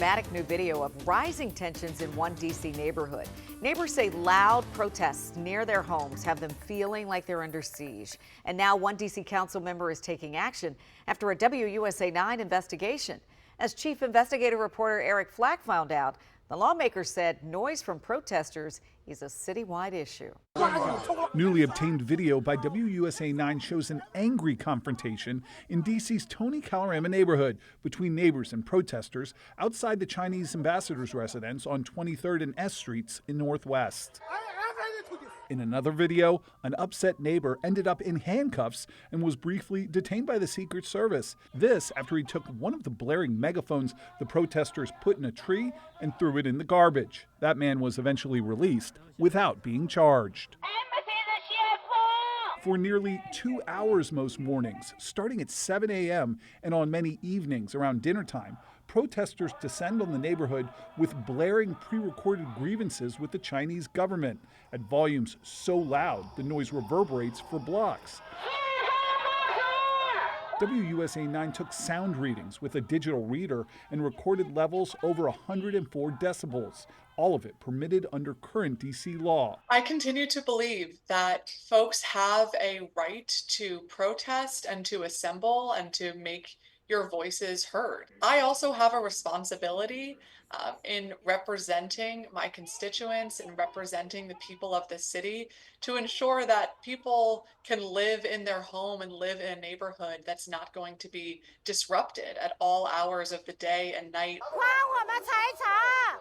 dramatic new video of rising tensions in one D.C. neighborhood. Neighbors say loud protests near their homes have them feeling like they're under siege. And now one D.C. council member is taking action after a WUSA 9 investigation. As chief investigative reporter Eric Flack found out, the lawmaker said noise from protesters is a citywide issue. Newly obtained video by WUSA 9 shows an angry confrontation in D.C.'s Tony Calorama neighborhood between neighbors and protesters outside the Chinese ambassador's residence on 23rd and S Streets in Northwest. In another video, an upset neighbor ended up in handcuffs and was briefly detained by the Secret Service. This after he took one of the blaring megaphones the protesters put in a tree and threw it in the garbage. That man was eventually released without being charged. For nearly 2 hours most mornings, starting at 7 a.m. and on many evenings around dinner time, protesters descend on the neighborhood with blaring pre-recorded grievances with the Chinese government at volumes so loud the noise reverberates for blocks. WUSA 9 took sound readings with a digital reader and recorded levels over 104 decibels, all of it permitted under current D.C. law. I continue to believe that folks have a right to protest and to assemble and to make your voices heard. I also have a responsibility in representing my constituents and representing the people of the city to ensure that people can live in their home and live in a neighborhood that's not going to be disrupted at all hours of the day and night.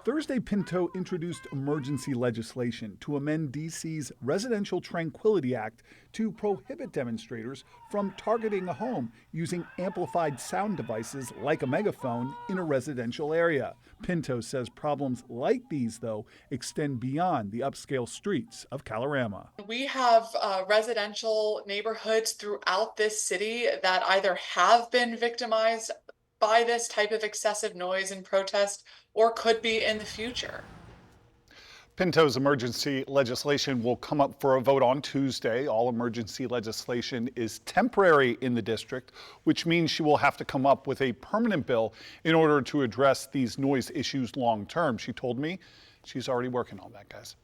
Thursday, Pinto introduced emergency legislation to amend D.C.'s Residential Tranquility Act to prohibit demonstrators from targeting a home using amplified sound devices like a megaphone in a residential area. Pinto says problems like these, though, extend beyond the upscale streets of Calorama. We have residential neighborhoods throughout this city that either have been victimized by this type of excessive noise and protest or could be in the future. Pinto's emergency legislation will come up for a vote on Tuesday. All emergency legislation is temporary in the district, which means she will have to come up with a permanent bill in order to address these noise issues long term. She told me she's already working on that, guys.